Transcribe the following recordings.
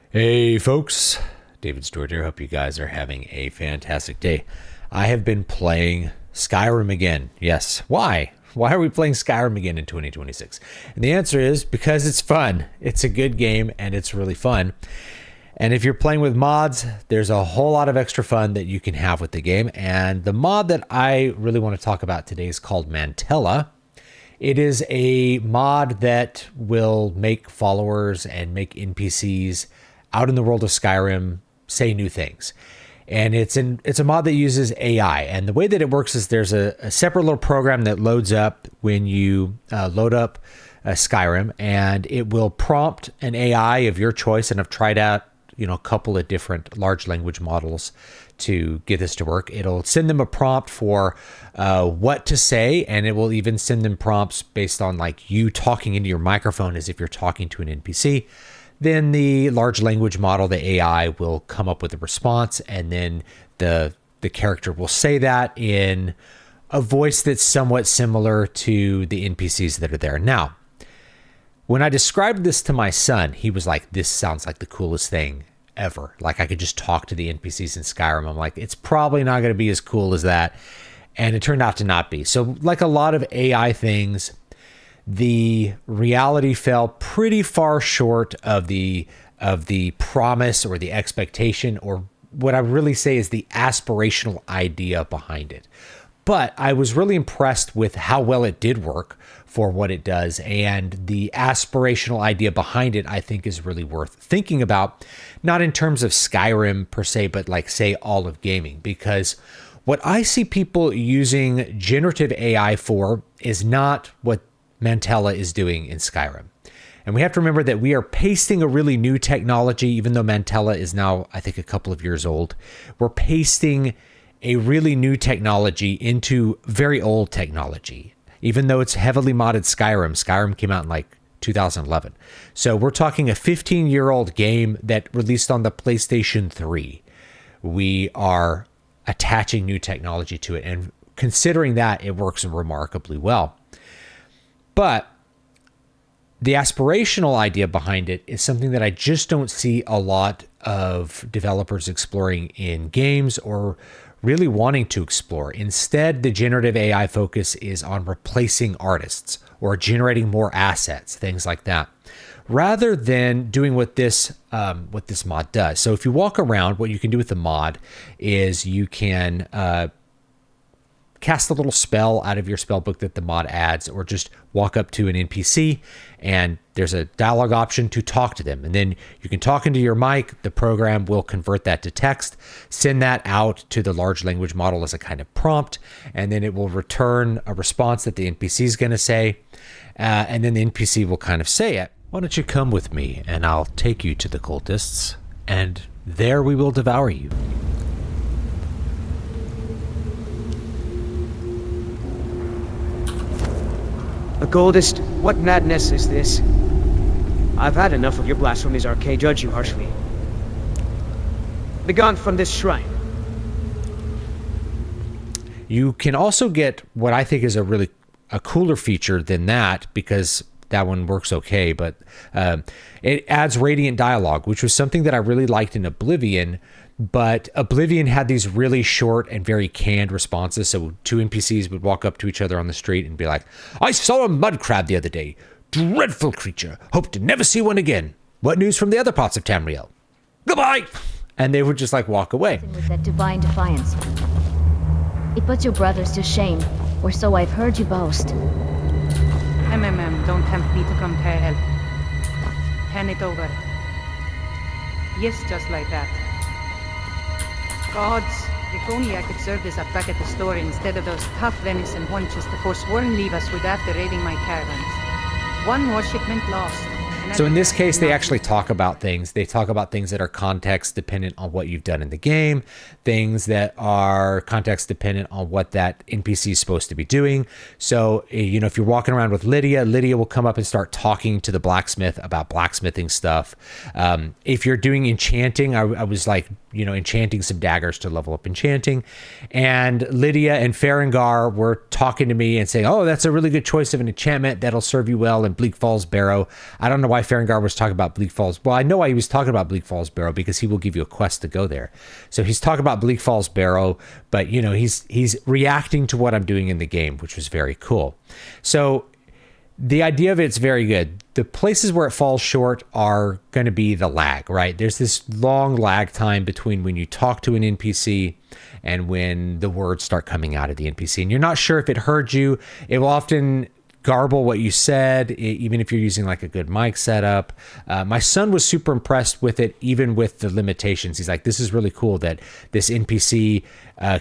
Hey folks, David Stewart here. Hope you guys are having a fantastic day. I have been playing Skyrim again. Yes. Why? Why are we playing Skyrim again in 2026? And the answer is because it's fun. It's a good game and it's really fun. And if you're playing with mods, there's a whole lot of extra fun that you can have with the game. And the mod that I really want to talk about today is called Mantella. It is a mod that will make followers and make NPCs out in the world of Skyrim say new things. And it's a mod that uses AI. And the way that it works is there's a separate little program that loads up when you load up Skyrim, and it will prompt an AI of your choice. And I've tried out, a couple of different large language models to get this to work. It'll send them a prompt for what to say, and it will even send them prompts based on like you talking into your microphone as if you're talking to an NPC. Then the large language model, the AI, will come up with a response, and then the character will say that in a voice that's somewhat similar to the NPCs that are there. Now, when I described this to my son, he was like, this sounds like the coolest thing ever. Like I could just talk to the NPCs in Skyrim. I'm like, it's probably not going to be as cool as that. And it turned out to not be. So like a lot of AI things, the reality fell pretty far short of the promise or the expectation, or what I really say is the aspirational idea behind it. But I was really impressed with how well it did work for what it does, and the aspirational idea behind it I think is really worth thinking about, not in terms of Skyrim per se, but like say all of gaming, because what I see people using generative AI for is not what Mantella is doing in Skyrim. And we have to remember that we are pasting a really new technology, even though Mantella is now, I think, a couple of years old. We're pasting a really new technology into very old technology, even though it's heavily modded Skyrim. Skyrim came out in like 2011. So we're talking a 15-year-old game that released on the PlayStation 3. We are attaching new technology to it. And considering that, it works remarkably well. But the aspirational idea behind it is something that I just don't see a lot of developers exploring in games or really wanting to explore. Instead, the generative AI focus is on replacing artists or generating more assets, things like that, rather than doing what this mod does. So if you walk around, what you can do with the mod is you can cast a little spell out of your spell book that the mod adds, or just walk up to an NPC and there's a dialogue option to talk to them. And then you can talk into your mic. The program will convert that to text, send that out to the large language model as a kind of prompt, and then it will return a response that the NPC is going to say. And then the NPC will kind of say it. Why don't you come with me and I'll take you to the cultists, and there we will devour you. A Goldest, what madness is this? I've had enough of your blasphemies, Arcade. Judge you harshly. Begone from this shrine. You can also get what I think is a cooler feature than that, because that one works okay, but it adds radiant dialogue, which was something that I really liked in Oblivion. But Oblivion had these really short and very canned responses. So two NPCs would walk up to each other on the street and be like, I saw a mud crab the other day. Dreadful creature. Hope to never see one again. What news from the other parts of Tamriel? Goodbye. And they would just like walk away. With that divine defiance. It puts your brothers to shame, or so I've heard you boast. Don't tempt me to come to help. Hand it over. Yes, just like that. Gods, if only I could serve this up back at the store instead of those tough venison haunches the Forsworn leave us with after raiding my caravans. One more shipment lost. So in this case, they actually talk about things. They talk about things that are context dependent on what you've done in the game, things that are context dependent on what that NPC is supposed to be doing. So, if you're walking around with Lydia will come up and start talking to the blacksmith about blacksmithing stuff. If you're doing enchanting, I was like enchanting some daggers to level up enchanting. And Lydia and Farengar were talking to me and saying, oh, that's a really good choice of an enchantment that'll serve you well in Bleak Falls Barrow. I don't know why Farengar was talking about Bleak Falls. Well, I know why he was talking about Bleak Falls Barrow, because he will give you a quest to go there. So he's talking about Bleak Falls Barrow, but he's reacting to what I'm doing in the game, which was very cool. So the idea of it's very good. The places where it falls short are going to be the lag, right? There's this long lag time between when you talk to an NPC and when the words start coming out of the NPC. And you're not sure if it heard you. It will often garble what you said, even if you're using like a good mic setup. My son was super impressed with it, even with the limitations. He's like, this is really cool that this NPC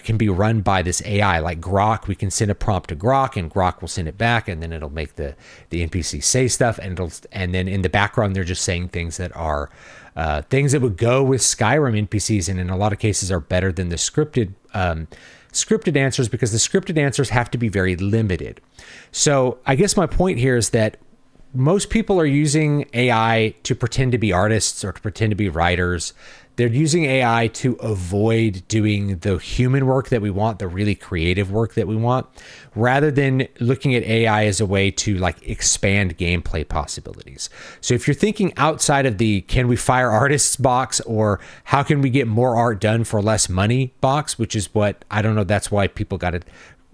can be run by this AI like Grok. We can send a prompt to Grok and Grok will send it back, and then it'll make the NPC say stuff, and then in the background they're just saying things that are things that would go with Skyrim NPCs, and in a lot of cases are better than the scripted answers, because the scripted answers have to be very limited. So I guess my point here is that most people are using AI to pretend to be artists or to pretend to be writers. They're using AI to avoid doing the human work that we want, the really creative work that we want, rather than looking at AI as a way to like expand gameplay possibilities. So if you're thinking outside of the can we fire artists box, or how can we get more art done for less money box, which is what, I don't know, that's why people got it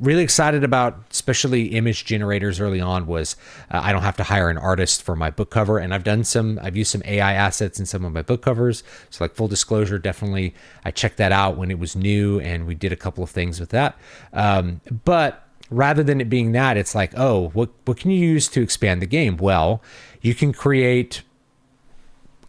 really excited about, especially image generators early on, was I don't have to hire an artist for my book cover. And I've used some AI assets in some of my book covers. So like full disclosure, definitely I checked that out when it was new and we did a couple of things with that. But rather than it being that, it's like, oh, what can you use to expand the game? Well, you can create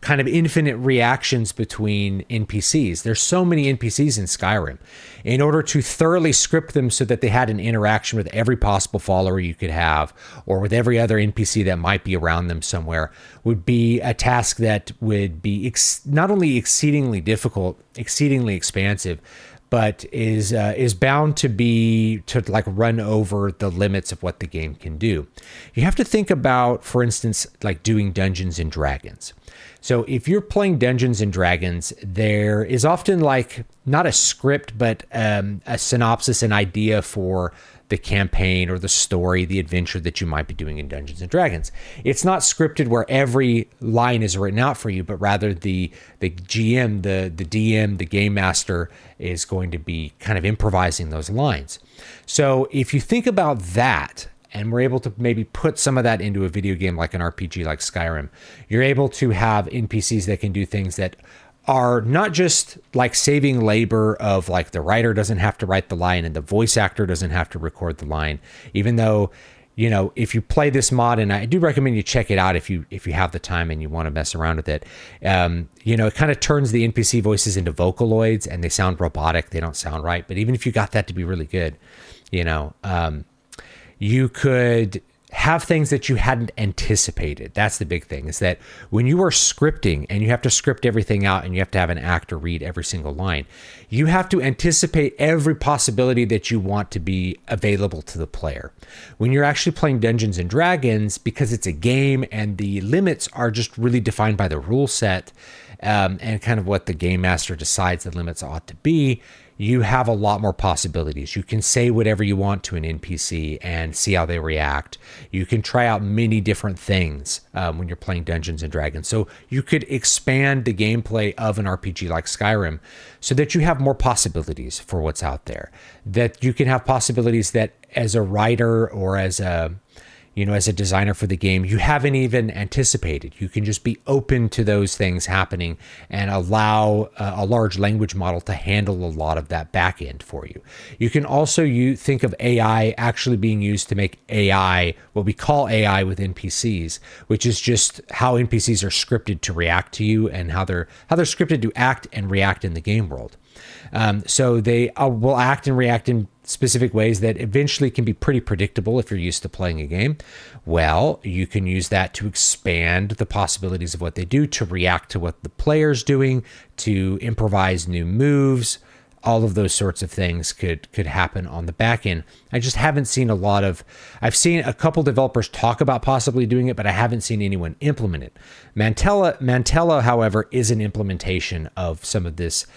kind of infinite reactions between NPCs. There's so many NPCs in Skyrim. In order to thoroughly script them so that they had an interaction with every possible follower you could have, or with every other NPC that might be around them somewhere, would be a task that would be not only exceedingly difficult, exceedingly expansive, but is bound to like run over the limits of what the game can do. You have to think about, for instance, like doing Dungeons and Dragons. So if you're playing Dungeons and Dragons, there is often like not a script, but a synopsis, an idea for the campaign or the story, the adventure that you might be doing in Dungeons and Dragons. It's not scripted where every line is written out for you, but rather the GM, the DM, the game master is going to be kind of improvising those lines. So if you think about that, and we're able to maybe put some of that into a video game like an RPG like Skyrim, you're able to have NPCs that can do things that are not just like saving labor of like the writer doesn't have to write the line and the voice actor doesn't have to record the line, even though, if you play this mod, and I do recommend you check it out if you have the time and you want to mess around with it, it kind of turns the NPC voices into Vocaloids and they sound robotic. They don't sound right. But even if you got that to be really good, you could have things that you hadn't anticipated. That's the big thing, is that when you are scripting and you have to script everything out and you have to have an actor read every single line, you have to anticipate every possibility that you want to be available to the player. When you're actually playing Dungeons and Dragons, because it's a game and the limits are just really defined by the rule set, and kind of what the game master decides the limits ought to be, you have a lot more possibilities. You can say whatever you want to an NPC and see how they react. You can try out many different things when you're playing Dungeons and Dragons. So you could expand the gameplay of an RPG like Skyrim so that you have more possibilities for what's out there. That you can have possibilities that as a writer or as a designer for the game, you haven't even anticipated. You can just be open to those things happening and allow a large language model to handle a lot of that back end for you. You can also think of AI actually being used to make AI, what we call AI with NPCs, which is just how NPCs are scripted to react to you and how they're scripted to act and react in the game world. So they will act and react in specific ways that eventually can be pretty predictable if you're used to playing a game. Well, you can use that to expand the possibilities of what they do, to react to what the player's doing, to improvise new moves, all of those sorts of things could happen on the back end. I just haven't seen I've seen a couple developers talk about possibly doing it, but I haven't seen anyone implement it. Mantella, however, is an implementation of some of this,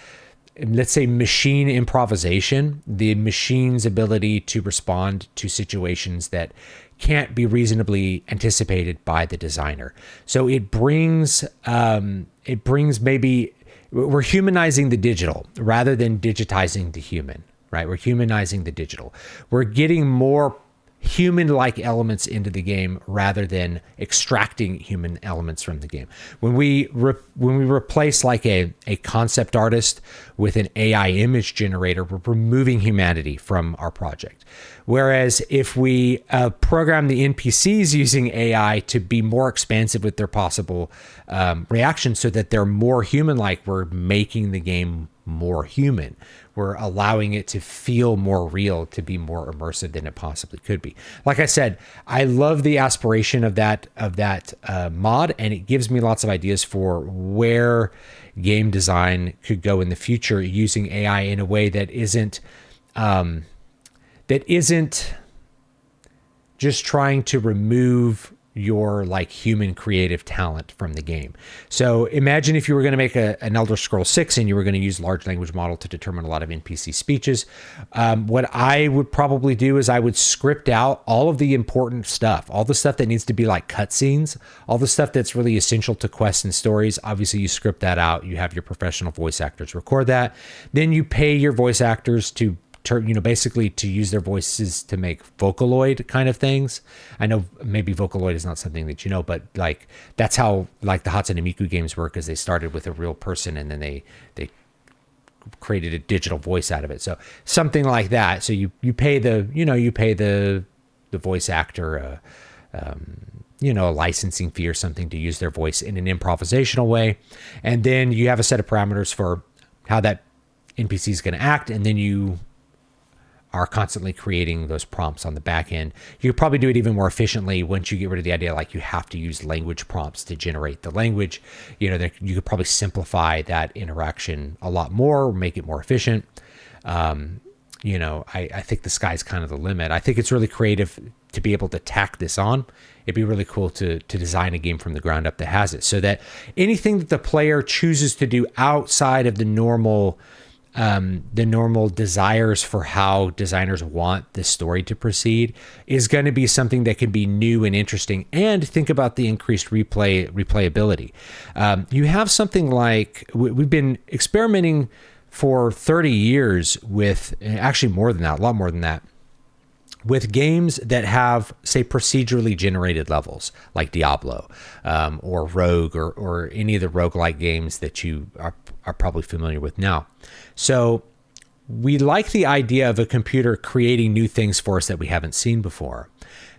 let's say, machine improvisation, the machine's ability to respond to situations that can't be reasonably anticipated by the designer. So it brings maybe, we're humanizing the digital rather than digitizing the human, right? We're humanizing the digital. We're getting more human-like elements into the game rather than extracting human elements from the game. When we replace like a concept artist with an AI image generator, we're removing humanity from our project. Whereas if we program the NPCs using AI to be more expansive with their possible reactions so that they're more human-like, we're making the game more human. We're allowing it to feel more real, to be more immersive than it possibly could be. Like I said, I love the aspiration of that mod, and it gives me lots of ideas for where game design could go in the future using AI in a way that isn't just trying to remove your like human creative talent from the game. So imagine if you were going to make an Elder Scrolls 6 and you were going to use large language model to determine a lot of NPC speeches. What I would probably do is I would script out all of the important stuff, all the stuff that needs to be like cutscenes, all the stuff that's really essential to quests and stories. Obviously you script that out. You have your professional voice actors record that. Then you pay your voice actors to basically to use their voices to make Vocaloid kind of things. I know maybe Vocaloid is not something that you know, but like that's how like the Hatsune Miku games work, because they started with a real person and then they created a digital voice out of it. So something like that. So you pay the voice actor a licensing fee or something to use their voice in an improvisational way, and then you have a set of parameters for how that NPC is going to act, and then you are constantly creating those prompts on the back end. You could probably do it even more efficiently once you get rid of the idea like you have to use language prompts to generate the language. You could probably simplify that interaction a lot more, make it more efficient. I think the sky's kind of the limit. I think it's really creative to be able to tack this on. It'd be really cool to design a game from the ground up that has it, so that anything that the player chooses to do outside of the normal desires for how designers want this story to proceed is going to be something that can be new and interesting. And think about the increased replayability. You have something like, we've been experimenting for 30 years with, actually more than that, a lot more than that, with games that have, say, procedurally generated levels like Diablo or Rogue or any of the roguelike games that you are probably familiar with now. So we like the idea of a computer creating new things for us that we haven't seen before.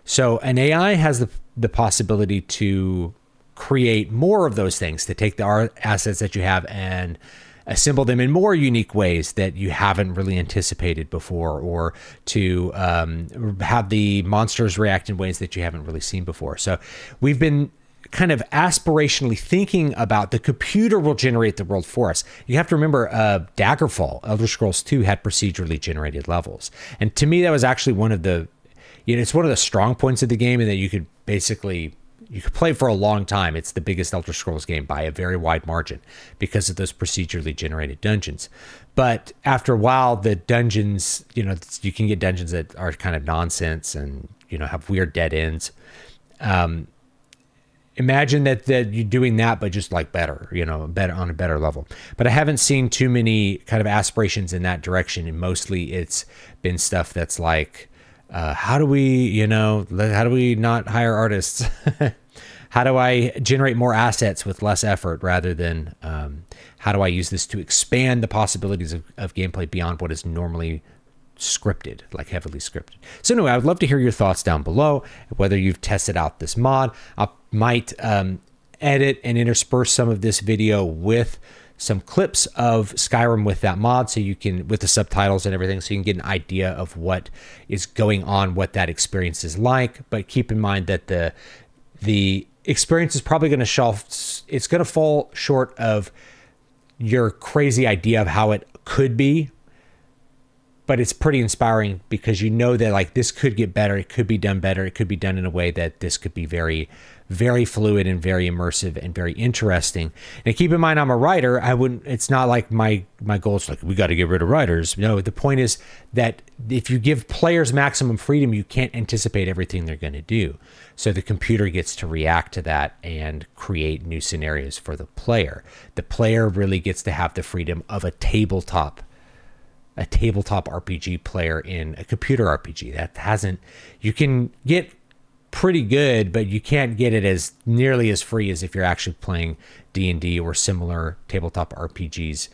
So an AI has the possibility to create more of those things, to take the art assets that you have and assemble them in more unique ways that you haven't really anticipated before, or to have the monsters react in ways that you haven't really seen before. So we've been kind of aspirationally thinking about the computer will generate the world for us. You have to remember Daggerfall, Elder Scrolls 2 had procedurally generated levels. And to me, that was actually one of the, it's one of the strong points of the game, in that you could play for a long time. It's the biggest Elder Scrolls game by a very wide margin because of those procedurally generated dungeons. But after a while, the dungeons, you can get dungeons that are kind of nonsense and, have weird dead ends. Imagine that you're doing that, but just like better on a better level. But I haven't seen too many kind of aspirations in that direction. And mostly it's been stuff that's like, how do we not hire artists? How do I generate more assets with less effort, rather than how do I use this to expand the possibilities of gameplay beyond what is normally scripted, like heavily scripted. So anyway, I would love to hear your thoughts down below, whether you've tested out this mod. I might edit and intersperse some of this video with some clips of Skyrim with that mod, so you can, with the subtitles and everything, so you can get an idea of what is going on, what that experience is like. But keep in mind that the experience is probably going to fall short of your crazy idea of how it could be. but it's pretty inspiring because you know that like this could get better, it could be done better, it could be done in a way that this could be very, very fluid and very immersive and very interesting. And keep in mind, I'm a writer. It's not like my goal is like, we got to get rid of writers. No, the point is that if you give players maximum freedom, you can't anticipate everything they're going to do. So the computer gets to react to that and create new scenarios for the player. The player really gets to have the freedom of a tabletop RPG player in a computer RPG. You can get pretty good, but you can't get it as nearly as free as if you're actually playing D&D or similar tabletop RPGs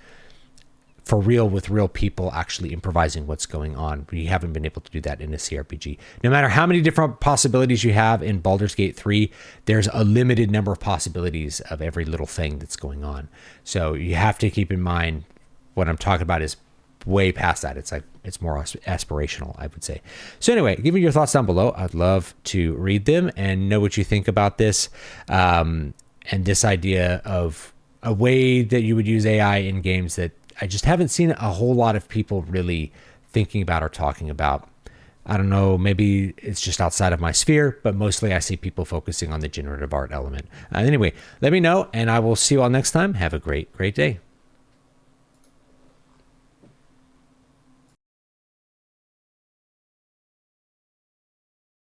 for real, with real people actually improvising what's going on. You haven't been able to do that in a CRPG. No matter how many different possibilities you have in Baldur's Gate 3, there's a limited number of possibilities of every little thing that's going on. So you have to keep in mind what I'm talking about is way past that. It's more aspirational, I would say. So anyway, give me your thoughts down below. I'd love to read them and know what you think about this, and this idea of a way that you would use AI in games that I just haven't seen a whole lot of people really thinking about or talking about. I don't know, maybe it's just outside of my sphere, but mostly I see people focusing on the generative art element. Anyway, let me know, and I will see you all next time. Have a great, great day.